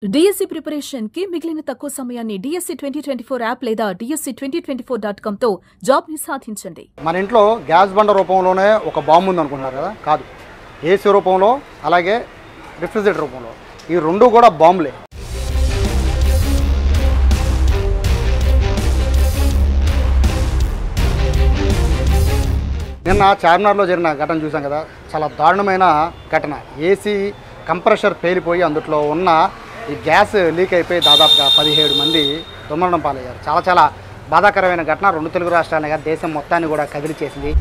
DSC preparation కి మిగిలిన తక్కువ సమయాన్ని డిఎస్సి 2024 యాప్ లేదా DSC2024.com తో జాబ్ ని సాధించండి. మన ఇంట్లో గ్యాస్ బండ రూపంలోనే ఒక బాంబు ఉంది అనుకుంటున్నారు కదా, కాదు. ఏసీ రూపంలో అలాగే రిఫ్రిజిరేటర్ రూపంలో ఈ రెండు కూడా బాంబులే. నిన్న చార్మినార్లో జరిగిన ఘటన చూసాం కదా, చాలా దారుణమైన ఘటన. ఏసీ కంప్రెషర్ పేలిపోయి అందులో ఉన్న ఈ గ్యాస్ లీక్ అయిపోయి దాదాపుగా 17 మంది దుర్మరణం పాలయ్యారు. చాలా బాధాకరమైన ఘటన. రెండు తెలుగు రాష్ట్రాలనే కాదు, దేశం మొత్తాన్ని కూడా కదిలిచేసింది.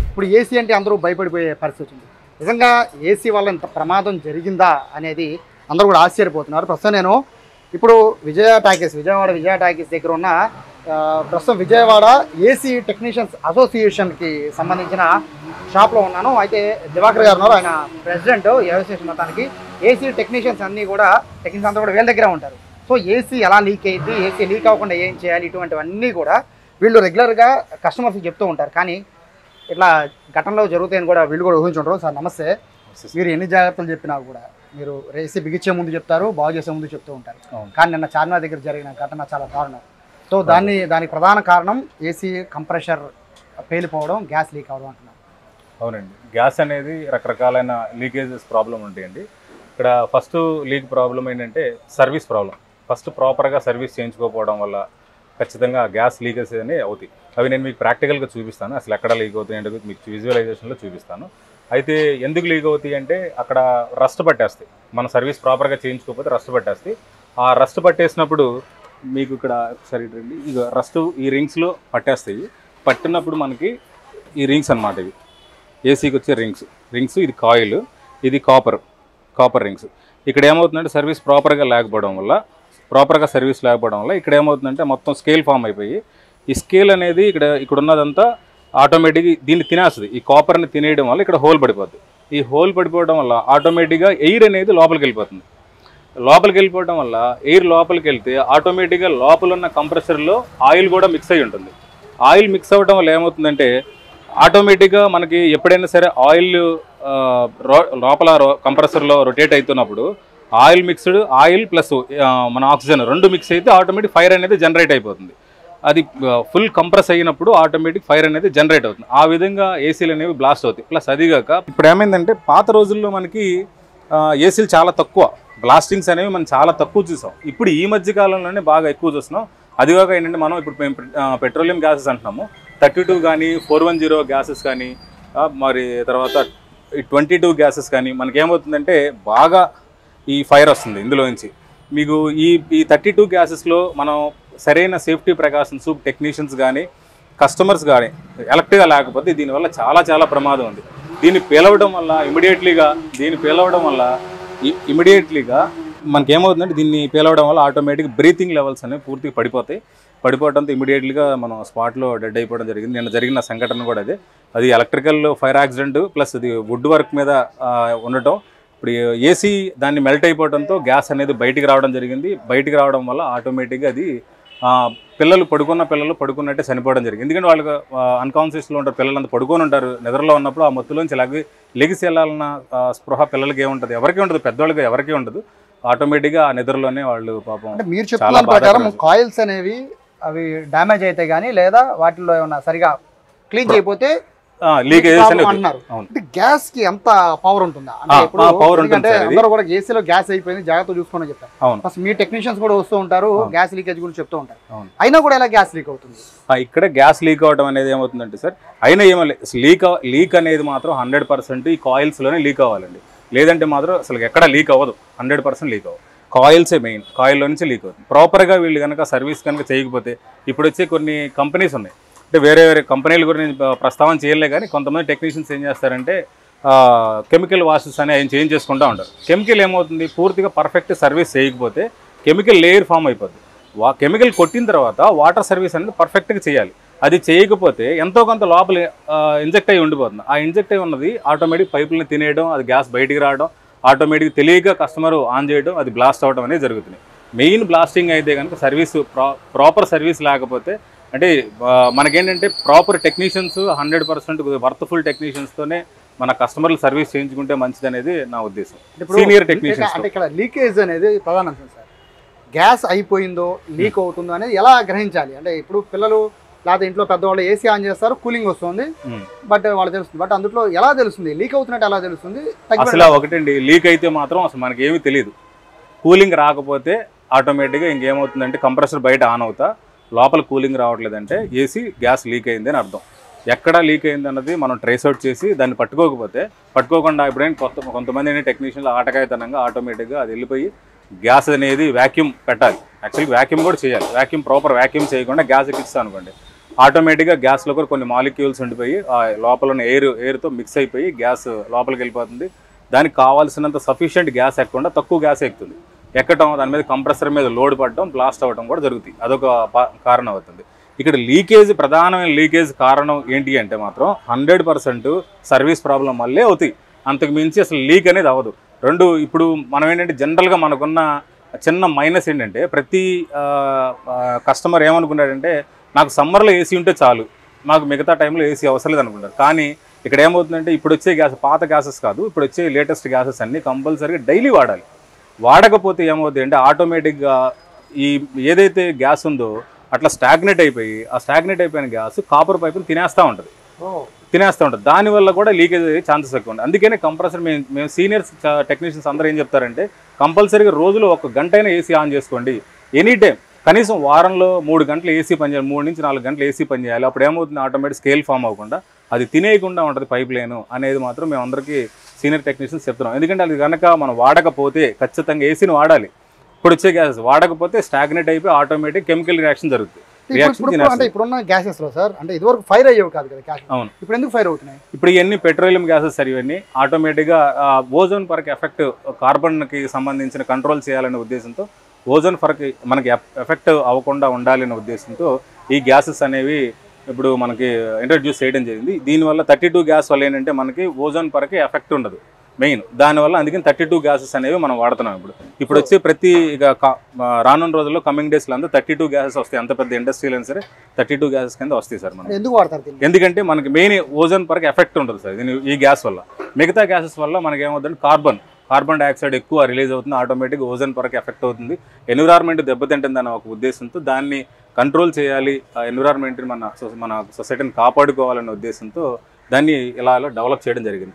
ఇప్పుడు ఏసీ అంటే అందరూ భయపడిపోయే పరిస్థితి ఉంది. నిజంగా ఏసీ వల్ల ఇంత ప్రమాదం జరిగిందా అనేది అందరూ కూడా ఆశ్చర్యపోతున్నారు. ప్రస్తుతం నేను ఇప్పుడు విజయవాడ విజయ టాకీస్ దగ్గర ఉన్న ప్రస్తుతం విజయవాడ ఏసీ టెక్నీషియన్స్ అసోసియేషన్కి సంబంధించిన షాప్లో ఉన్నాను. అయితే దివాకర్ గారు ఉన్నారు, ఆయన ప్రెసిడెంట్ ఈ అసోసియేషన్ మొత్తానికి. ఏసీ టెక్నీషియన్స్ అంతా కూడా వీళ్ళ దగ్గర ఉంటారు. సో ఏసీ ఎలా లీక్ అయ్యింది, ఏసీ లీక్ అవ్వకుండా ఏం చేయాలి, ఇటువంటివన్నీ కూడా వీళ్ళు రెగ్యులర్గా కస్టమర్స్కి చెప్తూ ఉంటారు. కానీ ఇట్లా ఘటనలో జరుగుతాయని కూడా వీళ్ళు కూడా ఊహించుంటారు. సార్ నమస్తే. మీరు ఎన్ని జాగ్రత్తలు చెప్పినా కూడా మీరు ఏసీ బిగించే ముందు చెప్తారు, బాగు చేసే ముందు చెప్తూ ఉంటారు. కానీ నిన్న చార్మినార్ దగ్గర జరిగిన ఘటన చాలా దారుణం. సో దానికి ప్రధాన కారణం ఏసీ కంప్రెషర్ పేలిపోవడం, గ్యాస్ లీక్ అవ్వడం అంటున్నారు. అవునండి, గ్యాస్ అనేది రకరకాలైన లీకేజెస్ ప్రాబ్లం ఉంటాయండి. ఇక్కడ ఫస్ట్ లీక్ ప్రాబ్లం ఏంటంటే సర్వీస్ ప్రాబ్లం. ఫస్ట్ ప్రాపర్గా సర్వీస్ చేయించుకోకపోవడం వల్ల ఖచ్చితంగా గ్యాస్ లీకేజెస్ అనేవి అవుతాయి. అవి నేను మీకు ప్రాక్టికల్గా చూపిస్తాను. అసలు ఎక్కడ లీక్ అవుతాయి అంటే మీకు విజువలైజేషన్లో చూపిస్తాను. అయితే ఎందుకు లీక్ అవుతాయి అంటే అక్కడ రస్ట్ పట్టేస్తాయి. మన సర్వీస్ ప్రాపర్గా చేయించుకోకపోతే రస్ట్ పట్టేస్తాయి. ఆ రస్ట్ పట్టేసినప్పుడు మీకు ఇక్కడ ఒకసారి రండి, ఇక రస్ట్ ఈ రింగ్స్లో పట్టేస్తాయి. పట్టినప్పుడు మనకి ఈ రింగ్స్ అనమాట, ఇవి ఏసీకి వచ్చే రింగ్స్ ఇది కాయిల్, ఇది కాపర్ రింగ్స్. ఇక్కడ ఏమవుతుందంటే సర్వీస్ ప్రాపర్గా లేకపోవడం వల్ల ఇక్కడ ఏమవుతుందంటే మొత్తం స్కేల్ ఫామ్ అయిపోయి ఈ స్కేల్ అనేది ఇక్కడ ఉన్నదంతా ఆటోమేటిక్గా దీన్ని తినేస్తుంది. ఈ కాపర్ని తినేయడం వల్ల ఇక్కడ హోల్ పడిపోతుంది. ఈ హోల్ పడిపోవడం వల్ల ఆటోమేటిక్గా ఎయిర్ అనేది లోపలికి వెళ్ళిపోతుంది. వెళ్ళిపోవడం వల్ల ఎయిర్ లోపలికి వెళ్తే ఆటోమేటిక్గా లోపల ఉన్న కంప్రెసర్లో ఆయిల్ కూడా మిక్స్ అయ్యి ఉంటుంది. ఆయిల్ మిక్స్ అవ్వడం వల్ల ఏమవుతుందంటే ఆటోమేటిక్గా మనకి ఎప్పుడైనా సరే ఆయిల్ లోపల కంప్రెసర్లో రొటేట్ అవుతున్నప్పుడు ఆయిల్ ప్లస్ మన ఆక్సిజన్ రెండు మిక్స్ అయితే ఆటోమేటిక్ ఫైర్ అనేది జనరేట్ అయిపోతుంది. అది ఫుల్ కంప్రెస్ అయినప్పుడు ఆటోమేటిక్ ఫైర్ అనేది జనరేట్ అవుతుంది. ఆ విధంగా ఏసీలు అనేవి బ్లాస్ట్ అవుతాయి. ప్లస్ అదిగాక ఇప్పుడు ఏమైందంటే పాత రోజుల్లో మనకి ఏసీలు చాలా తక్కువ, బ్లాస్టింగ్స్ అనేవి మనం చాలా తక్కువ చూసాం. ఇప్పుడు ఈ మధ్య కాలంలోనే బాగా ఎక్కువ చూస్తున్నాం. అదిగాక ఏంటంటే మనం ఇప్పుడు పెట్రోలియం గ్యాసెస్ అంటున్నాము, 32 కానీ 410 గ్యాసెస్ కానీ మరి తర్వాత 22 గ్యాసెస్ కానీ మనకేమవుతుందంటే బాగా ఈ ఫైర్ వస్తుంది ఇందులో నుంచి. మీకు ఈ 32 గ్యాసెస్లో మనం సరైన సేఫ్టీ ప్రికాషన్స్ టెక్నీషియన్స్ కానీ కస్టమర్స్ కానీ ఎలక్ట్గా లేకపోతే దీనివల్ల చాలా ప్రమాదం ఉంది. దీన్ని పేలవడం వల్ల ఇమీడియట్లీగా మనకేమవుతుందంటే దీన్ని పేలవడం వల్ల ఆటోమేటిక్ బ్రీతింగ్ లెవెల్స్ అనేవి పూర్తిగా పడిపోవడంతో ఇమీడియట్లీగా మనం స్పాట్లో డెడ్ అయిపోవడం జరిగింది. నిన్న జరిగిన సంఘటన కూడా అది ఎలక్ట్రికల్ ఫైర్ యాక్సిడెంట్ ప్లస్ ఇది వుడ్ వర్క్ మీద ఉండటం. ఇప్పుడు ఏసీ దాన్ని మెల్ట్ అయిపోవడంతో గ్యాస్ అనేది బయటికి రావడం జరిగింది. బయటికి రావడం వల్ల ఆటోమేటిక్గా అది పిల్లలు పడుకున్నట్టే చనిపోవడం జరిగింది. ఎందుకంటే వాళ్ళకి అన్కాన్షియస్లో ఉంటారు, పిల్లలంతా పడుకొని ఉంటారు. నిద్రలో ఉన్నప్పుడు ఆ మత్తులోంచి లెగిసి వెళ్ళాలన్న స్పృహ పిల్లలకి ఏముంటుంది, ఎవరికి ఉండదు, పెద్దవాళ్ళకి ఎవరికి ఉండదు. ఆటోమేటిక్గా ఆ నిద్రలోనే వాళ్ళు పాపం. మీరు చెప్తున్న ప్రకారం కాయిల్స్ అనేవి అవి డ్యామేజ్ అయితే కానీ లేదా వాటిల్లో ఏమన్నా సరిగా క్లీన్ చేయకపోతే లీకేజెస్ అన్నారు. గ్యాస్ కి ఎంత పవర్ ఉంటుందా? అందరూ కూడా ఏసీలో గ్యాస్ అయిపోయింది, జాగ్రత్త చూసుకోమని చెప్తారు. ఫస్ట్ మీ టెక్నీషియన్స్ కూడా వస్తూ ఉంటారు, గ్యాస్ లీకేజ్ గురించి చెప్తూ ఉంటారు. అయినా కూడా ఎలా గ్యాస్ లీక్ అవుతుంది? ఇక్కడ గ్యాస్ లీక్ అవడం అనేది ఏమవుతుందంటే సార్, అయినా ఏమో లీక్ అనేది మాత్రం 100% ఈ కాయిల్స్ లోనే లీక్ అవ్వాలండి. లేదంటే మాత్రం అసలు ఎక్కడ లీక్ అవ్వదు, 100% లీక్ అవ్వదు. కాయిల్సే మెయిన్, కాయిల్లో నుంచి లీక్ అవుతుంది. ప్రాపర్గా వీళ్ళు కనుక సర్వీస్ కనుక చేయకపోతే ఇప్పుడు వచ్చే కొన్ని కంపెనీస్ ఉన్నాయి, అంటే వేరే కంపెనీల గురించి ప్రస్తావన చేయలే కానీ కొంతమంది టెక్నీషియన్స్ ఏం చేస్తారంటే కెమికల్ వాషెస్ అని ఆయన చేంజ్ చేసుకుంటూ ఉంటారు. కెమికల్ ఏమవుతుంది, పూర్తిగా పర్ఫెక్ట్ సర్వీస్ చేయకపోతే కెమికల్ లేయర్ ఫామ్ అయిపోతుంది. కెమికల్ కొట్టిన తర్వాత వాటర్ సర్వీస్ అనేది పర్ఫెక్ట్గా చేయాలి. అది చేయకపోతే ఎంతో కొంత లోపల ఇంజెక్ట్ అయ్యి ఉండిపోతుంది. ఆ ఇంజెక్ట్ అయ్యి ఉన్నది ఆటోమేటిక్ పైపులను తినేయడం, అది గ్యాస్ బయటికి రావడం, ఆటోమేటిక్ తెలియక కస్టమర్ ఆన్ చేయడం, అది బ్లాస్ట్ అవ్వడం అనేది జరుగుతుంది. మెయిన్ బ్లాస్టింగ్ అయితే కనుక సర్వీస్ ప్రాపర్ సర్వీస్ లేకపోతే అంటే మనకేంటంటే ప్రాపర్ టెక్నీషియన్స్ 100% వర్త్ఫుల్ టెక్నీషియన్స్తోనే మన కస్టమర్లు సర్వీస్ చేయించుకుంటే మంచిది అనేది నా ఉద్దేశం. సీనియర్ టెక్నీషియన్స్ అంటే ఇక్కడ లీకేజ్ అనేది ప్రధాన అంశం సార్. గ్యాస్ అయిపోయిందో లీక్ అవుతుందో అనేది ఎలా గ్రహించాలి? అంటే ఇప్పుడు పిల్లలు లేదా ఇంట్లో పెద్దవాళ్ళు ఏసీ ఆన్ చేస్తారు, కూలింగ్ వస్తుంది, బట్ వాళ్ళు తెలుస్తుంది. బట్ అందులో ఎలా తెలుస్తుంది లీక్ అవుతున్నట్టు ఎలా తెలుస్తుంది? అసలు ఒకటండి, లీక్ అయితే మాత్రం అసలు మనకి ఏమీ తెలియదు. కూలింగ్ రాకపోతే ఆటోమేటిక్గా ఇంకేమవుతుందంటే కంప్రెసర్ బయట ఆన్ అవుతా లోపల కూలింగ్ రావట్లేదంటే ఏసీ గ్యాస్ లీక్ అయింది అని అర్థం. ఎక్కడ లీక్ అయింది అన్నది మనం ట్రేస్ అవుట్ చేసి దాన్ని పట్టుకోకుండా ఇప్పుడైనా కొంతమంది టెక్నీషియన్లు ఆటకాయతనంగా ఆటోమేటిక్గా అది వెళ్ళిపోయి గ్యాస్ అనేది వ్యాక్యూమ్ పెట్టాలి. యాక్చువల్లీ వ్యాక్యూమ్ కూడా చేయాలి. ప్రాపర్ వ్యాక్యూమ్ చేయకుండా గ్యాస్ ఎక్కిస్తాం అనుకోండి, ఆటోమేటిక్గా గ్యాస్లో కూడా కొన్ని మాలిక్యూల్స్ ఉండిపోయి లోపల ఉన్న ఎయిర్తో మిక్స్ అయిపోయి గ్యాస్ లోపలికి వెళ్ళిపోతుంది. దానికి కావాల్సినంత సఫిషియెంట్ గ్యాస్ ఎక్కకుండా తక్కువ గ్యాస్ ఎక్కుతుంది. ఎక్కడం, దాని మీద కంప్రెసర్ మీద లోడ్ పడడం, బ్లాస్ట్ అవ్వడం కూడా జరుగుతుంది. అదొక కారణం అవుతుంది. ఇక్కడ ప్రధానమైన లీకేజ్ కారణం ఏంటి అంటే మాత్రం 100% సర్వీస్ ప్రాబ్లం వల్లే అవుతాయి. అంతకు మించి అసలు లీక్ అనేది అవ్వదు. ఇప్పుడు మనం ఏంటంటే జనరల్గా మనకున్న చిన్న మైనస్ ఏంటంటే ప్రతి కస్టమర్ ఏమనుకున్నాడంటే నాకు సమ్మర్లో ఏసీ ఉంటే చాలు, మాకు మిగతా టైంలో ఏసీ అవసరం లేదు అనుకుంటారు. కానీ ఇక్కడ ఏమవుతుందంటే ఇప్పుడు వచ్చే గ్యాస్ పాత గ్యాసెస్ కాదు, ఇప్పుడు వచ్చే లేటెస్ట్ గ్యాసెస్ అన్నీ కంపల్సరీగా డైలీ వాడాలి. వాడకపోతే ఏమవుతుంది అంటే ఆటోమేటిక్గా ఏదైతే గ్యాస్ ఉందో అట్లా స్టాగ్నేట్ అయిపోయి ఆ స్టాగ్నేట్ అయిపోయిన గ్యాస్ కాపర్ పైపుని తినేస్తూ ఉంటుంది. దానివల్ల కూడా లీకేజ్ అయ్యే ఛాన్సెస్ ఎక్కువ ఉంటాయి. అందుకనే కంప్రెసర్ మేము సీనియర్స్ టెక్నీషియన్స్ అందరూ ఏం చెప్తారంటే కంపల్సరీగా రోజులో 1 గంట అయినా ఏసీ ఆన్ చేసుకోండి. ఎనీ టైం కనీసం వారంలో 3 గంటలు ఏసీ పనిచేయాలి, 3 నుంచి 4 గంటలు ఏసీ పనిచేయాలి. అప్పుడు ఏమవుతుంది, ఆటోమేటిక్ స్కేల్ ఫామ్ అవ్వకుండా అది తినేయకుండా ఉంటుంది పైప్ లైన్ అనేది మాత్రం మేము అందరికీ సీనియర్ టెక్నీషియన్స్ చెప్తున్నాం. ఎందుకంటే అది కనుక మనం వాడకపోతే ఖచ్చితంగా ఏసీని వాడాలి. ఇప్పుడు వచ్చే గ్యాసెస్ వాడకపోతే స్టాగ్నేట్ అయిపోయి ఆటోమేటిక్ కెమికల్ రియాక్షన్ జరుగుతుంది. అంటే ఇప్పుడున్న గ్యాసెస్ లో సార్ అంటే ఇదివరకు ఫైర్ అయ్యేవి కాదు కదా. అవును, ఇప్పుడు ఎందుకు ఫైర్ అవుతున్నాయి? ఇప్పుడు ఇవన్నీ పెట్రోలియం గ్యాసెస్ ఇవన్నీ ఆటోమేటిక్గా ఓజోన్ పొరకు ఎఫెక్ట్, కార్బన్కి సంబంధించిన కంట్రోల్ చేయాలనే ఉద్దేశంతో ఓజోన్ పొరకి మనకి ఎఫెక్ట్ అవ్వకుండా ఉండాలనే ఉద్దేశంతో ఈ గ్యాసెస్ అనేవి ఇప్పుడు మనకి ఇంట్రడ్యూస్ చేయడం జరిగింది. దీనివల్ల 32 గ్యాస్ వల్ల ఏంటంటే మనకి ఓజోన్ పొరకి ఎఫెక్ట్ ఉండదు మెయిన్. దానివల్ల అందుకని 32 గ్యాసెస్ అనేవి మనం వాడుతున్నాం. ఇప్పుడు వచ్చే ప్రతి రానున్న రోజుల్లో కమింగ్ డేస్లో అంతా 32 గ్యాసెస్ వస్తాయి. అంత పెద్ద ఇండస్ట్రీలు అయినా సరే 32 గ్యాసెస్ కింద వస్తాయి సార్. మనం ఎందుకు వాడతారు? ఎందుకంటే మనకి మెయిన్ ఓజోన్ పొరకి ఎఫెక్ట్ ఉంటుంది సార్ ఈ గ్యాస్ వల్ల. మిగతా గ్యాసెస్ వల్ల మనకి ఏమవుతుందంటే కార్బన్ డైఆక్సైడ్ ఎక్కువ రిలీజ్ అవుతుంది, ఆటోమేటిక్గా ఓజోన్ పొరకి ఎఫెక్ట్ అవుతుంది, ఎన్విరాన్మెంట్ దెబ్బతింటుందని ఒక ఉద్దేశంతో దాన్ని కంట్రోల్ చేయాలి, ఎన్విరాన్మెంట్ని మన సొసైటీని కాపాడుకోవాలనే ఉద్దేశంతో దాన్ని ఇలా డెవలప్ చేయడం జరిగింది.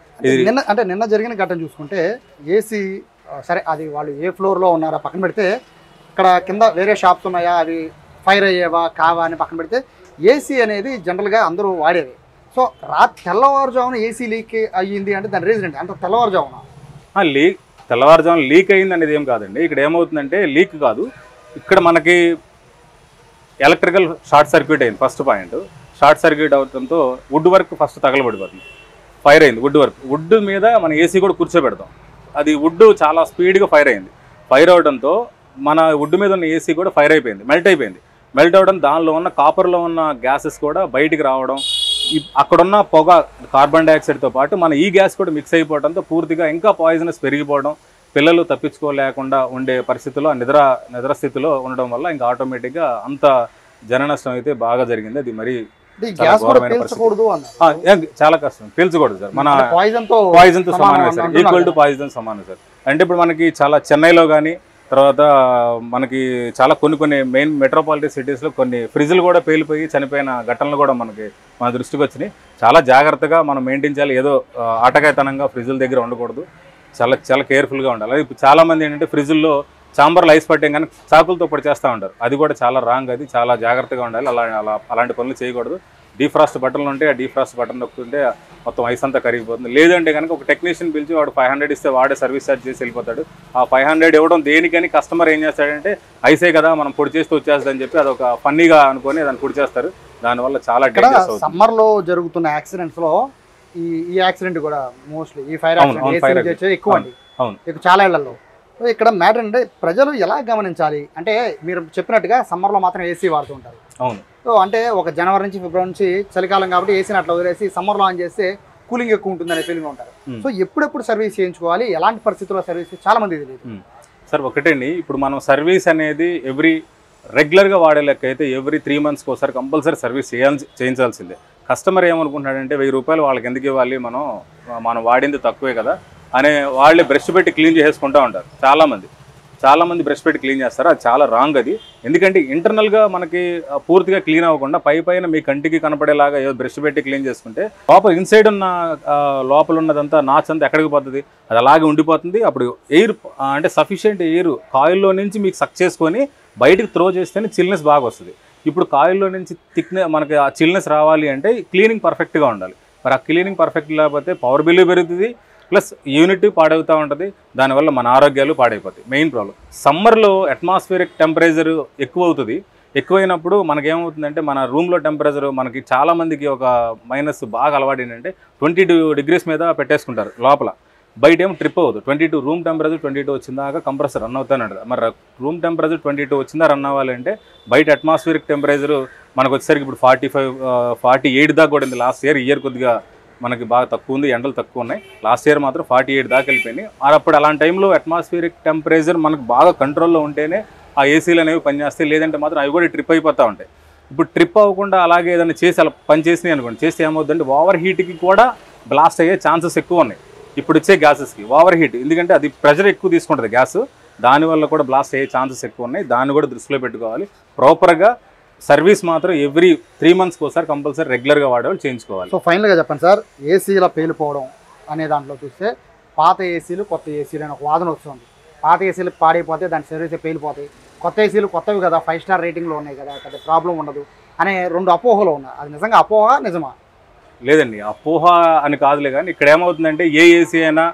నిన్న జరిగిన ఘటన చూసుకుంటే ఏసీ సరే అది వాళ్ళు ఏ ఫ్లోర్లో ఉన్నారా పక్కన పెడితే, ఇక్కడ కింద వేరే షాప్స్ ఉన్నాయా అవి ఫైర్ అయ్యేవా కావా అని పక్కన పెడితే ఏసీ అనేది జనరల్గా అందరూ వాడేది. సో తెల్లవారుజామున ఏసీ లీక్ అయ్యింది అంటే దాని రీజన్ ఏంటి? అంత తెల్లవారుజామున లీక్ అయింది అనేది ఏం కాదండి. ఇక్కడ ఏమవుతుందంటే లీక్ కాదు, ఇక్కడ మనకి ఎలక్ట్రికల్ షార్ట్ సర్క్యూట్ అయింది. ఫస్ట్ పాయింట్, షార్ట్ సర్క్యూట్ అవడంతో వుడ్ వర్క్ ఫస్ట్ తగలబడిపోతుంది. ఫైర్ అయింది వుడ్ మీద మన ఏసీ కూడా కూర్చోబెడతాం. అది వుడ్ చాలా స్పీడ్గా ఫైర్ అయింది. ఫైర్ అవడంతో మన వుడ్ మీద ఉన్న ఏసీ కూడా ఫైర్ అయిపోయింది, మెల్ట్ అవడం, దానిలో ఉన్న కాపర్లో ఉన్న గ్యాసెస్ కూడా బయటికి రావడం, అక్కడున్న పొగ కార్బన్ డైఆక్సైడ్తో పాటు మన ఈ గ్యాస్ కూడా మిక్స్ అయిపోవడంతో పూర్తిగా ఇంకా పాయిజనస్ పెరిగిపోవడం, పిల్లలు తప్పించుకోలేకుండా ఉండే పరిస్థితుల్లో నిద్ర స్థితిలో ఉండడం వల్ల ఇంకా ఆటోమేటిక్గా అంత జన నష్టం అయితే బాగా జరిగింది. అది మరి చాలా కష్టం, పీల్చకూడదు సార్. మన పాయిజన్తో సమానమే సార్, ఈక్వల్ టు పాయిజన్ సమానం సార్. అంటే ఇప్పుడు మనకి చాలా చెన్నైలో కానీ తర్వాత మనకి చాలా కొన్ని మెయిన్ మెట్రోపాలిటన్ సిటీస్లో కొన్ని ఫ్రిడ్జ్లు కూడా పేలిపోయి చనిపోయిన ఘటనలు కూడా మన దృష్టికి వచ్చినాయి. చాలా జాగ్రత్తగా మనం మెయింటైన్ చేయాలి. ఏదో ఆటకాయతనంగా ఫ్రిడ్జ్ల దగ్గర ఉండకూడదు, చాలా కేర్ఫుల్గా ఉండాలి. అది చాలామంది ఏంటంటే ఫ్రిడ్జ్ల్లో చాంబర్లు ఐస్ పట్టే కానీ చాకులతో పొడి చేస్తూ ఉంటారు. అది కూడా చాలా రాంగ్, అది చాలా జాగ్రత్తగా ఉండాలి. అలాంటి పనులు చేయకూడదు. డీఫ్రాస్ట్ బటన్లు ఉంటే ఆ డీఫ్రాస్ట్ బటన్ నొక్కుంటే మొత్తం ఐస్ అంతా కరిగిపోతుంది. లేదంటే కనుక ఒక టెక్నీషియన్ పిలిచి వాడు 500 ఇస్తే వాడే సర్వీస్ ఛార్జ్ చేసి వెళ్ళిపోతాడు. ఆ 500 ఇవ్వడం దేనికని కస్టమర్ ఏం చేస్తాడంటే ఐసే కదా మనం పొడి చేస్తూ వచ్చేస్తుందని చెప్పి అదొక ఫన్నీగా అనుకొని దాన్ని పొడి చేస్తారు. దానివల్ల చాలా డేంజరస్ అవుతుంది. సమ్మర్లో జరుగుతున్న యాక్సిడెంట్స్లో ఈ యాక్సిడెంట్ కూడా మోస్ట్లీ ఈ ఫైర్ యాక్సిడెంట్ ఎక్కువ అండి, చాలా ఇళ్లలో. ఇక్కడ మ్యాటర్ అంటే ప్రజలు ఎలా గమనించాలి అంటే మీరు చెప్పినట్టుగా సమ్మర్లో మాత్రం ఏసీ వాడుతూ ఉంటారు. అవును. సో అంటే ఒక జనవరి నుంచి ఫిబ్రవరి నుంచి చలికాలం కాబట్టి ఏసీని అట్లా వదిలేసి సమ్మర్లో ఆన్ చేస్తే కూలింగ్ ఎక్కువ ఉంటుందనే ఫీలింగ్ ఉంటారు. సో ఎప్పుడెప్పుడు సర్వీస్ చేయించుకోవాలి, ఎలాంటి పరిస్థితుల్లో సర్వీస్ చాలా మంది తెలియదు సార్. ఒకటండి, ఇప్పుడు మనం సర్వీస్ అనేది ఎవ్రీ రెగ్యులర్గా వాడే లెక్క అయితే ఎవ్రీ 3 మంత్స్కి ఒకసారి కంపల్సరీ సర్వీస్ చేయించాల్సిందే. కస్టమర్ ఏమనుకుంటున్నాడంటే 1000 రూపాయలు వాళ్ళకి ఎందుకు ఇవ్వాలి, మనం వాడింది తక్కువే కదా అనే వాళ్ళే బ్రష్ పెట్టి క్లీన్ చేసుకుంటూ ఉంటారు. చాలామంది బ్రష్ పెట్టి క్లీన్ చేస్తారు. అది చాలా రాంగ్. అది ఎందుకంటే ఇంటర్నల్గా మనకి పూర్తిగా క్లీన్ అవ్వకుండా పైన మీ కంటికి కనపడేలాగా ఏదో బ్రష్ పెట్టి క్లీన్ చేసుకుంటే ఇన్సైడ్ ఉన్న లోపల ఉన్నదంతా నాచ్ అంతా ఎక్కడికి పోతుంది, అది అలాగే ఉండిపోతుంది. అప్పుడు ఎయిర్ అంటే సఫిషియెంట్ ఎయిర్ కాయిల్లో నుంచి మీకు సక్ చేసుకొని బయటకు త్రో చేస్తేనే చిల్నెస్ బాగా వస్తుంది. ఇప్పుడు కాయిల్లో నుంచి మనకి ఆ చిల్నెస్ రావాలి అంటే క్లీనింగ్ పర్ఫెక్ట్గా ఉండాలి. మరి ఆ క్లీనింగ్ పర్ఫెక్ట్ లేకపోతే పవర్ బిల్లు పెరుగుతుంది, ప్లస్ యూనిట్ పాడవుతూ ఉంటుంది. దానివల్ల మన ఆరోగ్యాలు పాడైపోతాయి. మెయిన్ ప్రాబ్లం సమ్మర్లో అట్మాస్ఫియరిక్ టెంపరేచర్ ఎక్కువైనప్పుడు మనకేమవుతుందంటే మన రూమ్లో టెంపరేచర్ మనకి చాలామందికి ఒక మైనస్ బాగా అలవాటు ఏంటంటే 22 degrees మీద పెట్టేసుకుంటారు లోపల. బయట ఏమో ట్రిప్ అవ్వదు. 22 రూమ్ టెంపరేచర్ 22 వచ్చిందాక కంప్రెసర్ రన్ అవుతానే ఉంటుంది. మరి రూమ్ టెంపరేచర్ 22 వచ్చిందా రన్ అవ్వాలంటే బయట అట్మాస్ఫియరిక్ టెంపరేచర్ మనకు వచ్చేసరికి ఇప్పుడు 45, 48 దాకా కూడా ఉంది. లాస్ట్ ఇయర్ కొద్దిగా మనకి బాగా తక్కువ ఉంది, ఎండలు తక్కువ ఉన్నాయి. లాస్ట్ ఇయర్ మాత్రం 48 దాకా వెళ్ళిపోయినాయి. అప్పుడు అలాంటి టైంలో అట్మాస్ఫియరిక్ టెంపరేచర్ మనకు బాగా కంట్రోల్లో ఉంటేనే ఆ ఏసీలు అనేవి పనిచేస్తాయి. లేదంటే మాత్రం అవి కూడా ట్రిప్ అయిపోతూ ఉంటాయి. ఇప్పుడు ట్రిప్ అవ్వకుండా అలాగే ఏదైనా చేసి అలా పని చేసినాయి అనుకోండి, చేస్తే ఏమవుతుందంటే ఓవర్ హీట్కి కూడా బ్లాస్ట్ అయ్యే ఛాన్సెస్ ఎక్కువ ఉన్నాయి. ఇప్పుడు వచ్చే గ్యాసెస్కి ఓవర్ హీట్, ఎందుకంటే అది ప్రెషర్ ఎక్కువ తీసుకుంటుంది గ్యాస్, దానివల్ల కూడా బ్లాస్ట్ అయ్యే ఛాన్సెస్ ఎక్కువ ఉన్నాయి. దాన్ని కూడా దృష్టిలో పెట్టుకోవాలి. ప్రాపర్గా సర్వీస్ మాత్రం ఎవ్రీ 3 మంత్స్కి ఒకసారి కంపల్సరీ రెగ్యులర్గా వాడేవాళ్ళు చేయించుకోవాలి. సో ఫైనల్గా చెప్పండి సార్, ఏసీల పేలిపోవడం అనే దాంట్లో చూస్తే పాత ఏసీలు కొత్త ఏసీలు అని ఒక వాదన వస్తుంది. పాత ఏసీలు పాడైపోతే దాని సర్వీస్ పేలిపోతాయి, కొత్త ఏసీలు కొత్తవి కదా 5 స్టార్ రేటింగ్లో ఉన్నాయి కదా, పెద్ద ప్రాబ్లం ఉండదు అనే 2 అపోహలు ఉన్నాయి. అది నిజంగా అపోహ నిజమా? లేదండి, అపోహ అని కాదులే. కానీ ఇక్కడ ఏమవుతుందంటే ఏ ఏసీ అయినా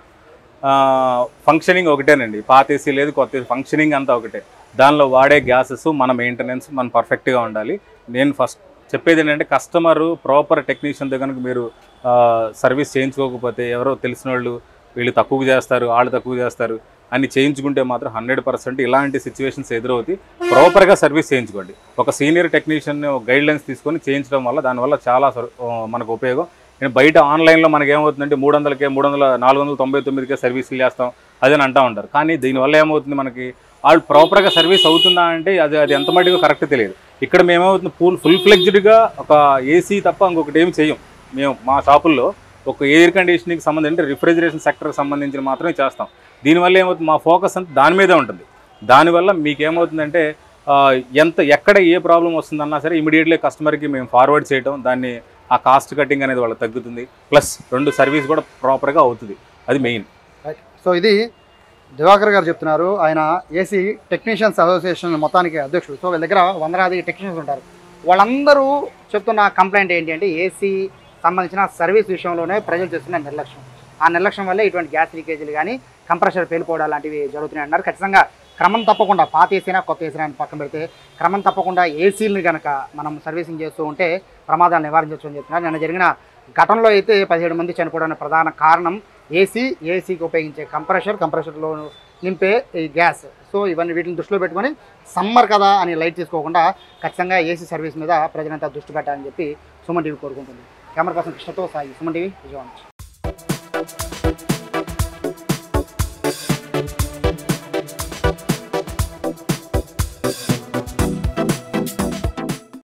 ఫంక్షనింగ్ ఒకటేనండి. పాత ఏసీ లేదు, కొత్త ఏసీ, ఫంక్షనింగ్ అంతా ఒకటే. దానిలో వాడే గ్యాసెస్ మన మెయింటెనెన్స్ మనం పర్ఫెక్ట్గా ఉండాలి. నేను ఫస్ట్ చెప్పేది ఏంటంటే కస్టమరు ప్రాపర్ టెక్నీషియన్తో కనుక మీరు సర్వీస్ చేయించుకోకపోతే ఎవరో తెలిసిన వాళ్ళు వీళ్ళు తక్కువ చేస్తారు, వాళ్ళు తక్కువ చేస్తారు అని చేయించుకుంటే మాత్రం 100% ఇలాంటి సిచ్యువేషన్స్ ఎదురవుతాయి. ప్రాపర్గా సర్వీస్ చేయించుకోండి. ఒక సీనియర్ టెక్నీషియన్ గైడ్లైన్స్ తీసుకొని చేయించడం వల్ల దానివల్ల చాలా మనకు ఉపయోగం. నేను బయట ఆన్లైన్లో మనకి ఏమవుతుందంటే 300కే 499కే సర్వీసులు చేస్తాం అదని అంటూ ఉంటారు. కానీ దీనివల్ల ఏమవుతుంది, మనకి వాళ్ళు ప్రాపర్గా సర్వీస్ అవుతుందా అంటే అది ఎంత మటుకు కరెక్ట్ తెలియదు. ఇక్కడ మేమవుతుంది ఫుల్ ఫ్లెడ్జ్డ్గా ఒక ఏసీ తప్ప ఇంకొకటి ఏమి చేయం. మేము మా షాపుల్లో ఒక ఎయిర్ కండిషనింగ్కి సంబంధించి రిఫ్రిజిరేషన్ సెక్టర్కి సంబంధించిన మాత్రమే చేస్తాం. దీనివల్ల ఏమవుతుంది, మా ఫోకస్ అంతా దాని మీదే ఉంటుంది. దానివల్ల మీకేమవుతుందంటే ఎక్కడ ఏ ప్రాబ్లం వస్తుందన్నా సరే ఇమీడియట్లీ కస్టమర్కి మేము ఫార్వర్డ్ చేయడం, దాన్ని ఆ కాస్ట్ కటింగ్ అనేది వాళ్ళకి తగ్గుతుంది. ప్లస్ 2 సర్వీస్ కూడా ప్రాపర్గా అవుతుంది. అది మెయిన్. సో ఇది దివాకర్ గారు చెప్తున్నారు. ఆయన ఏసీ టెక్నీషియన్స్ అసోసియేషన్ మొత్తానికి అధ్యక్షుడు. సో వీళ్ళ దగ్గర 100 టెక్నీషియన్స్ ఉంటారు. వాళ్ళందరూ చెప్తున్న కంప్లైంట్ ఏంటి అంటే ఏసీ సంబంధించిన సర్వీస్ విషయంలోనే ప్రజలు చేస్తున్న నిర్లక్ష్యం. ఆ నిర్లక్ష్యం వల్లే ఇటువంటి గ్యాస్ లీకేజీలు కానీ కంప్రెషర్ పేలిపోవడాలు లాంటివి జరుగుతున్నాయి అన్నారు. ఖచ్చితంగా క్రమం తప్పకుండా పాత ఏసీనా కొత్త ఏసీనా అని పక్కన పెడితే క్రమం తప్పకుండా ఏసీలని కనుక మనం సర్వీసింగ్ చేస్తూ ఉంటే ప్రమాదాలు నివారించవచ్చు అని చెప్తున్నారు. నిన్న జరిగిన ఘటనలో అయితే 17 మంది చనిపోవడానికి ప్రధాన కారణం ఏసీకి ఉపయోగించే కంప్రెషర్లో నింపే ఈ గ్యాస్. సో వీటిని దృష్టిలో పెట్టుకొని సమ్మర్ కదా అని లైట్ తీసుకోకుండా ఖచ్చితంగా ఏసీ సర్వీస్ మీద ప్రజలంతా దృష్టి పెట్టాలని చెప్పి సుమన్ టీవీ కోరుకుంటుంది. కెమెరా పర్సన్ కృష్ణతో సాయి, సుమన్ టీవీ, విజయవాడ.